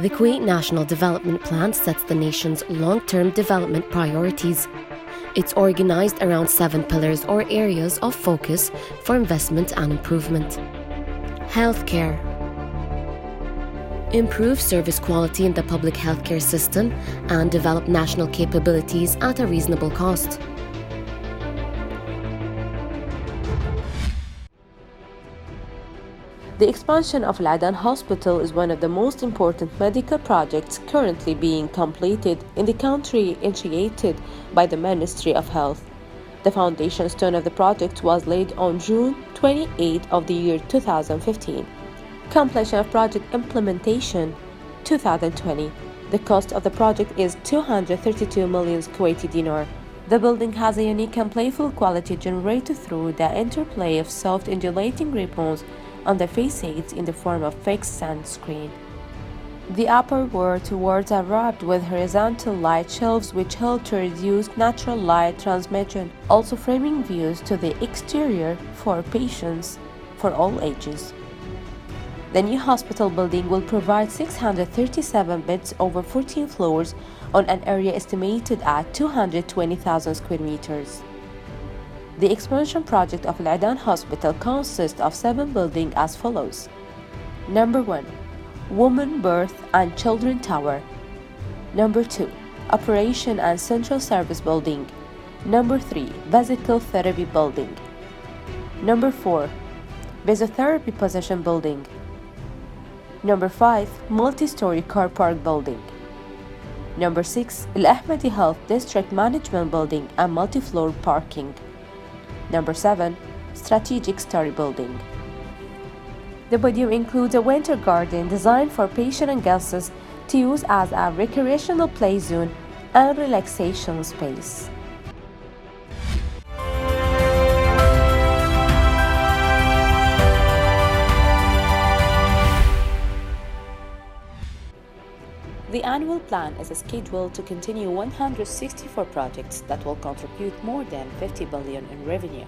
The Kuwait National Development Plan sets the nation's long-term development priorities. It's organized around 7 pillars or areas of focus for investment and improvement. Healthcare. Improve service quality in the public healthcare system and develop national capabilities at a reasonable cost. The expansion of Adan Hospital is one of the most important medical projects currently being completed in the country, initiated by the Ministry of Health. The foundation stone of the project was laid on June 28 of the year 2015. Completion of project implementation 2020. The cost of the project is 232 million Kuwaiti dinar. The building has a unique and playful quality generated through the interplay of soft undulating ribbons on the facades in the form of fixed sand screen. The upper wards are wrapped with horizontal light shelves which help to reduce natural light transmission, also framing views to the exterior for patients for all ages. The new hospital building will provide 637 beds over 14 floors on an area estimated at 220,000 square meters. The expansion project of Adan Hospital consists of 7 buildings as follows. Number 1. Women Birth and Children Tower. Number 2. Operation and Central Service Building. Number 3. Physical Therapy Building. Number 4. Physiotherapy Position Building. Number 5. Multi-story car park building. Number 6. Al-Ahmadi Health District Management Building and multi-floor parking. Number 7. Strategic Story Building. The podium includes a winter garden designed for patients and guests to use as a recreational play zone and relaxation space. The annual plan is scheduled to continue 164 projects that will contribute more than 50 billion in revenue.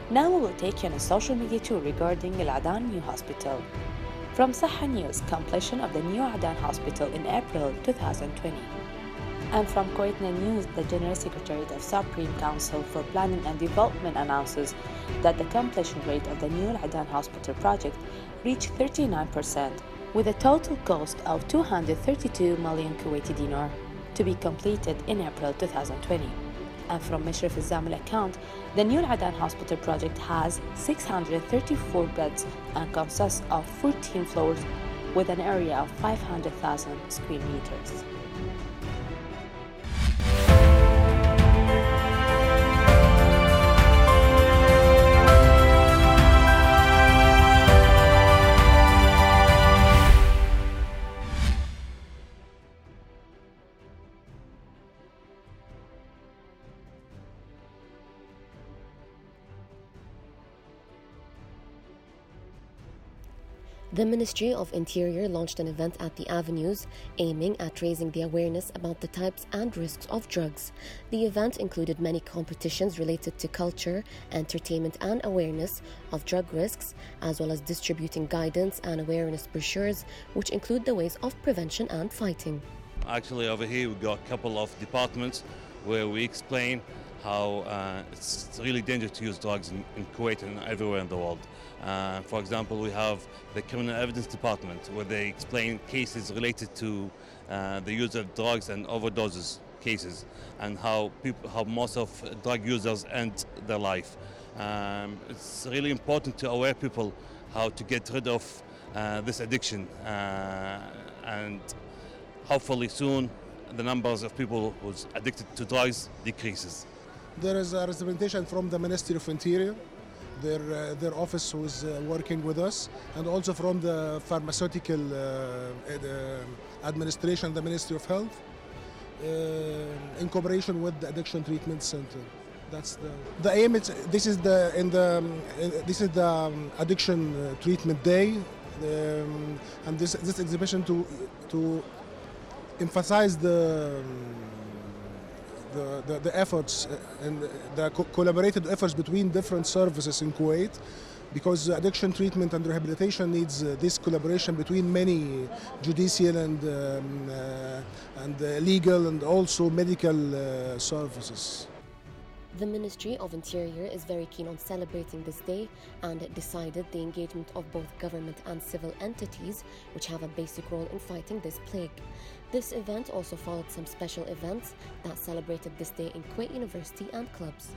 Now we will take you on a social media tour regarding Adan New Hospital. From Sahha News, completion of the new Adan Hospital in April 2020. And from Kuwait News, the General Secretariat of Supreme Council for Planning and Development announces that the completion rate of the new Adan Hospital project reached 39%, with a total cost of 232 million Kuwaiti dinar to be completed in April 2020. And from Mishraf al-Zamil account, the new Adan Hospital project has 634 beds and consists of 14 floors with an area of 500,000 square meters. The Ministry of Interior launched an event at the Avenues aiming at raising the awareness about the types and risks of drugs. The event included many competitions related to culture, entertainment and awareness of drug risks, as well as distributing guidance and awareness brochures which include the ways of prevention and fighting. Actually over here we've got a couple of departments where we explain how it's really dangerous to use drugs in Kuwait and everywhere in the world. For example, we have the Criminal Evidence Department where they explain cases related to the use of drugs and overdoses cases and how most of drug users end their life. It's really important to aware people how to get rid of this addiction and hopefully soon the numbers of people who's addicted to drugs decreases. There is a representation from the Ministry of Interior, their office who is working with us, and also from the pharmaceutical administration, the Ministry of Health, in cooperation with the Addiction Treatment Center. That's the aim. This is the Addiction Treatment Day, and this exhibition to emphasize the efforts and the collaborated efforts between different services in Kuwait because addiction treatment and rehabilitation needs this collaboration between many judicial and legal and also medical services. The Ministry of Interior is very keen on celebrating this day and decided the engagement of both government and civil entities, which have a basic role in fighting this plague. This event also followed some special events that celebrated this day in Kuwait University and clubs.